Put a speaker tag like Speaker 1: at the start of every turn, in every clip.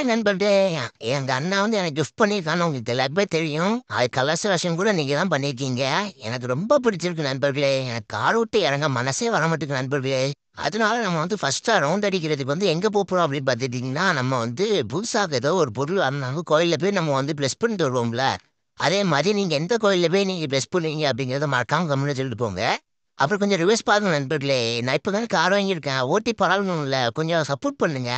Speaker 1: நண்பர்களே, எங்க அண்ணா வந்து எனக்கு கிஃப்ட் பண்ணியிருக்கான்னு உங்களுக்கு எல்லாருக்குமே தெரியும். அது கலர்ஸ் வெர்ஷன் கூட நீங்க தான் பண்ணியிருக்கீங்க. எனக்கு ரொம்ப பிடிச்சிருக்கு நண்பர்களே. எனக்கு கார் விட்டு இறங்க மனசே வர மாட்டேங்குது நண்பர்களே. அதனால நம்ம வந்து ஃபர்ஸ்ட்டா ரவுண்ட் அடிக்கிறதுக்கு வந்து எங்க போறோம் அப்படின்னு பார்த்துட்டீங்கன்னா, நம்ம வந்து புதுசா ஏதோ ஒரு பொருள் வாங்குனாலும் கோயில்ல போய் நம்ம வந்து பிளஸ் பண்ணிட்டு வருவோம்ல. அதே மாதிரி நீங்க எந்த கோயில்ல போய் நீங்க பிளஸ் பண்ணுவீங்க அப்படிங்கிறத மறக்காம கம்முனு சொல்லிட்டு போங்க. அப்புறம் கொஞ்சம் ரிவர்ஸ் பாருங்க நண்பர்களே. நான் இப்போ தானே கார் வாங்கியிருக்கேன். ஓட்டி பழகணும்ல. கொஞ்சம் சப்போர்ட் பண்ணுங்க.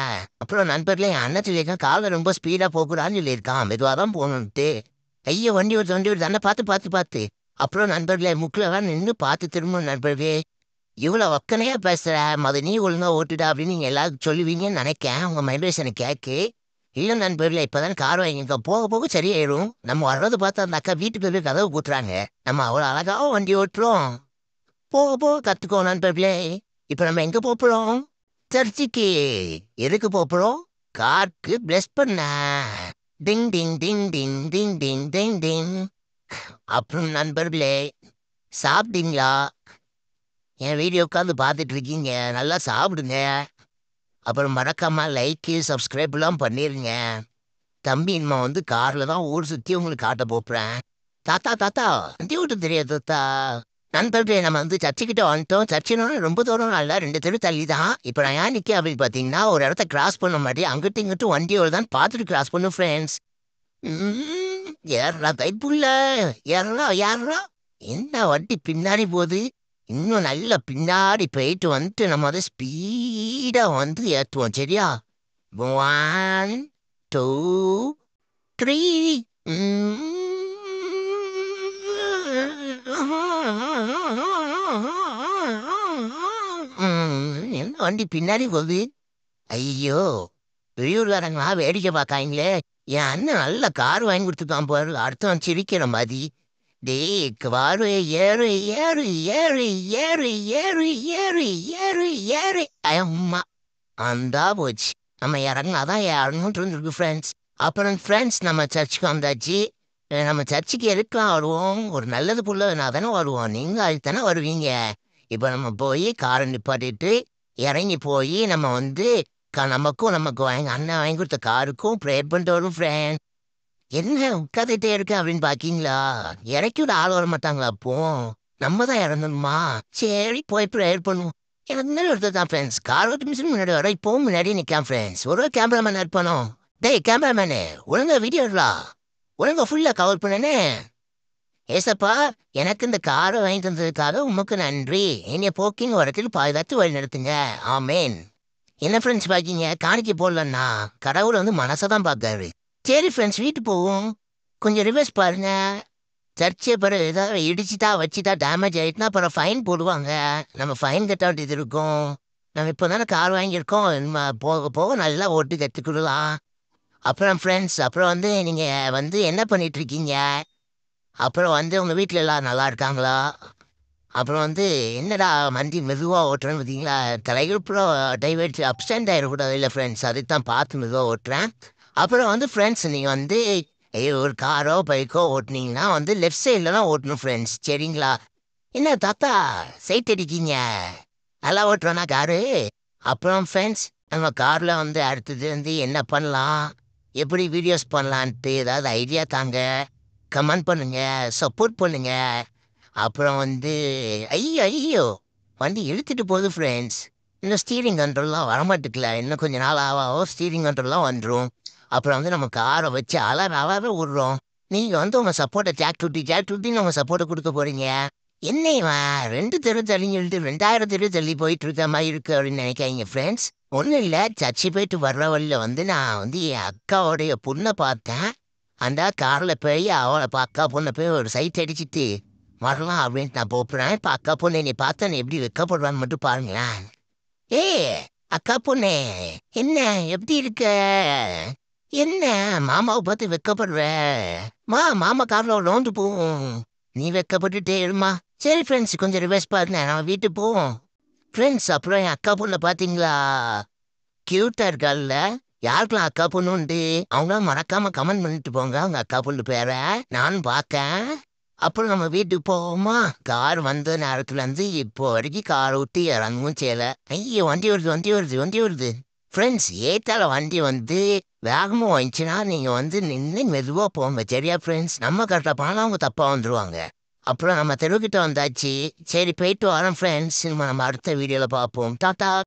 Speaker 1: அப்புறம் நண்பர்களே என் அண்ணன் சொல்லியிருக்கான் காரில் ரொம்ப ஸ்பீடாக போகக்கூடாதுன்னு சொல்லியிருக்கான். மெதுவாக தான் போகணுன்ட்டு. ஐயோ வண்டி வருது அண்ணா பார்த்து பார்த்து பார்த்து. அப்புறம் நண்பர்களே முக்கில் நின்று பார்த்து திரும்ப நண்பர்களே. இவ்வளோ ஒக்கனையா பேசுற மத நீ ஒழுங்கா ஓட்டுடா அப்படின்னு நீங்கள் எல்லாரும் சொல்லுவீங்கன்னு நினைக்கேன். உங்கள் மைலேஷனை கேட்கு. இல்லை நண்பர்களே இப்போ தானே கார் வாங்கியிருக்கோம். போக போக சரியாயிரும். நம்ம வர்றதை பார்த்து அந்த அக்கா வீட்டுக்கு போய் கதவை கூட்டுறாங்க. நம்ம அவ்வளோ அழகாக வண்டி ஓட்டுறோம். போக போக கத்துக்கோ நண்பர்களே. இப்ப நம்ம எங்க போறோம்? சர்ச்சுக்கு. எதுக்கு போறோம்? கார்க்கு பிளஸ் பண்ண. டிங் டிங் டிங் டிங் டிங் டிங் டிங் டிங். அப்புறம் நண்பர்களே சாப்பிட்டீங்களா? என் வீடியோ உட்காந்து பார்த்துட்டு இருக்கீங்க. நல்லா சாப்பிடுங்க. அப்புறம் மறக்காம லைக்கு சப்ஸ்கிரைப்லாம் பண்ணிருங்க. தம்பி இனிமே வந்து கார்ல தான் ஊர் சுத்தி உங்களுக்கு காட்ட போறேன். தாத்தா தாத்தா வண்டி ஓட்ட தெரியாது தாத்தா. நண்பர்களே நம்ம வந்து சர்ச்சுக்கிட்ட வந்துட்டோம். சர்ச்சினோட ரொம்ப தூரம் இல்ல 2 தெரு தள்ளி தான். இப்ப நான் ஏன் நிக்கேன் அப்படின்னு பார்த்தீங்கன்னா, ஒரு இடத்த கிராஸ் பண்ண மாட்டி அங்கிட்டும் இங்கிட்டும் வண்டி வருதான்னு பார்த்துட்டு கிராஸ் பண்ணும் ஃப்ரெண்ட்ஸ். ஏறுடா தைப்புள்ள. ஏறுடா. என்ன வண்டி பின்னாடி போகுது. இன்னும் நல்லா பின்னாடி போயிட்டு வந்துட்டு நம்ம அதை ஸ்பீடா வந்து ஏற்றுவோம் சரியா? 1, 2, 3. என்ன வண்டி பின்னாடி போகுது. ஐயோ வெளியூர்காரங்களா வேடிக்கை பார்க்காங்களே. என் அண்ணன் நல்ல கார் வாங்கி கொடுத்துருக்கான் பாரு. அடுத்தவன் சிரிக்கிற மாதிரி. டேய் காரு ஏறு ஏறு ஏறு ஏறு ஏறு ஏறு ஏறு ஏறு அம்மா அந்தா போச்சு. நம்ம இறங்கினாதான் ஏறணும்னு இருந்திருக்கு ஃப்ரெண்ட்ஸ். அப்புறம் ஃப்ரெண்ட்ஸ் நம்ம சர்ச்சுக்கு வந்தாச்சு. நம்ம சர்ச்சுக்கு எதுக்கெல்லாம் வருவோம்? ஒரு நல்லது புள்ள நான் தானே வருவோம். நீங்க அதுக்கு தானே வருவீங்க. இப்போ நம்ம போய் காரை நிப்பாட்டிட்டு இறங்கி போய் நம்ம வந்து நமக்கு வாங்கி அண்ணன் வாங்கி கொடுத்த காருக்கும் ப்ரேயர் பண்ணிட்டு வரும் ஃப்ரெண்ட். என்ன உட்காந்துட்டே இருக்கு அப்படின்னு பாக்கீங்களா? இறக்கி விட ஆள் வர மாட்டாங்களா அப்போ? நம்ம தான் இறங்கணுமா? சரி போய் ப்ரேயர் பண்ணுவோம். எனக்கு முன்னாடி ஒருத்தர் தான் ஃப்ரெண்ட்ஸ். கார் ஓட்டு மிஷின் முன்னாடி வர இப்போவும் முன்னாடி நிற்கான் ஃப்ரெண்ட்ஸ். ஒரு கேமராமேன் இருப்பானோ? டேய் கேமராமேனு ஒழுங்கா வீடியோ எடுலாம். ஒழுங்கா ஃபுல்லா கவர் பண்ணனே. ஏசப்பா எனக்கு இந்த காரை வாங்கி தந்ததுக்காக உமக்கு நன்றி. என்னைய போக்கிங் வரத்தில் பாதுகாத்து வழி நடத்துங்க. ஆமேன். என்ன ஃப்ரெண்ட்ஸ் பாக்கீங்க? காணிக்க போடலன்னா கடவுள் வந்து மனசை தான் பார்க்காரு. சரி ஃப்ரெண்ட்ஸ் வீட்டுக்கு போவோம். கொஞ்சம் ரிவர்ஸ் பாருங்க. சர்ச்சை பிறகு ஏதாவது இடிச்சுட்டா வச்சுட்டா டேமேஜ் ஆயிட்டுனா அப்புறம் ஃபைன் போடுவாங்க. நம்ம ஃபைன் கட்ட வேண்டியது இருக்கும். நம்ம இப்போ தானே கார் வாங்கியிருக்கோம். நம்ம போக போக நல்லா ஓட்டு கற்றுக்கிடலாம். அப்புறம் ஃப்ரெண்ட்ஸ் அப்புறம் வந்து நீங்கள் வந்து என்ன பண்ணிட்டு இருக்கீங்க? அப்புறம் வந்து உங்கள் வீட்டில் எல்லாம் நல்லா இருக்காங்களா? அப்புறம் வந்து என்னடா வண்டி மெதுவாக ஓட்டுறேன்னு பார்த்தீங்களா? தலைகள்ப்புறம் டைவர்ட் அப்சண்ட் ஆகிடக்கூடாது இல்லை ஃப்ரெண்ட்ஸ். அதுக்கு தான் பார்த்து மெதுவாக ஓட்டுறேன். அப்புறம் வந்து ஃப்ரெண்ட்ஸ் நீங்கள் வந்து ஒரு காரோ பைக்கோ ஓட்டுனீங்கன்னா வந்து லெஃப்ட் சைடில் தான் ஓட்டணும் ஃப்ரெண்ட்ஸ் சரிங்களா? என்ன தாத்தா சைட் அடிக்கீங்க? நல்லா ஓட்டுறோன்னா காரு. அப்புறம் ஃப்ரெண்ட்ஸ் நம்ம காரில் வந்து அடுத்தது வந்து என்ன பண்ணலாம்? எப்படி வீடியோஸ் பண்ணலான்ட்டு ஏதாவது ஐடியா தாங்க. கமெண்ட் பண்ணுங்க. சப்போர்ட் பண்ணுங்க. அப்புறம் வந்து ஐயோ வண்டி இழுத்துட்டு போகுது ஃப்ரெண்ட்ஸ். இன்னும் ஸ்டீரிங் கண்ட்ரோல்லாம் வரமாட்டுக்கல. இன்னும் கொஞ்சம் நாள் ஆகும் ஸ்டீரிங் கண்ட்ரோல்லாம் வந்துடும். அப்புறம் வந்து நம்ம காரை வச்சு அழகாகவே விடுறோம். நீங்கள் வந்து உங்கள் சப்போர்ட்டை ஜாக் டூட்டின்னு உங்கள் சப்போர்ட்டை கொடுக்க போகிறீங்க. என்னைவா 2 தெரு தள்ளின்னு சொல்லிட்டு 2000 தெரு தள்ளி போயிட்டு இருக்க மாதிரி இருக்கு அப்படின்னு நினைக்காதீங்க ஃப்ரெண்ட்ஸ். ஒன்றும் இல்லை சர்ச்சு போயிட்டு வர்ற வழியில் வந்து நான் வந்து என் அக்காவோடைய பொண்ணை பார்த்தேன். அந்த காரில் போய் அவளை அக்கா பொண்ணை போய் ஒரு சைட் அடிச்சிட்டு வரலாம் அப்படின்ட்டு நான் போப்புறேன். இப்போ அக்கா பொண்ணு என்னை பார்த்தா நீ எப்படி வைக்கப்படுறான்னு மட்டும் பாருங்களேன். ஏ அக்கா பொண்ணே என்ன எப்படி இருக்க? என்ன மாமாவை பார்த்து வெக்கப்படுற? மாமா காரில் ரவுண்டு போவோம். நீ வெக்கப்பட்டுட்டே இருமா. சரி ஃப்ரெண்ட்ஸ் கொஞ்சம் ரிவர்ஸ் பாருங்க நம்ம வீட்டுக்கு போவோம். ஃப்ரெண்ட்ஸ் அப்புறம் என் அக்கா பொண்ணை பார்த்தீங்களா? கியூட்டா இருக்கால்ல? யாருக்கெல்லாம் அக்கா பொண்ணு உண்டு அவங்களாம் மறக்காம கமெண்ட் பண்ணிட்டு போங்க அவங்க அக்கா பொண்ணு பேரை நானும் பார்க்கேன். அப்புறம் நம்ம வீட்டுக்கு போவோமா? கார் வந்த நேரத்துல இருந்து இப்போ வரைக்கும் கார் விட்டு இறங்கவும் செய்யல. ஐயோ வண்டி வருது. ஃப்ரெண்ட்ஸ் ஏத்தால வண்டி வந்து வேகமாக வந்துச்சுன்னா நீங்கள் வந்து நின்று மெதுவாக போங்க சரியா ஃப்ரெண்ட்ஸ்? நம்ம கரெக்டாக போனால் அவங்க தப்பாக வந்துடுவாங்க. அப்புறம் நம்ம தெருவுக்கிட்ட வந்தாச்சு. சரி போயிட்டு வரோம் ஃப்ரெண்ட்ஸ். நம்ம அடுத்த வீடியோவில் பார்ப்போம். டாட்டா.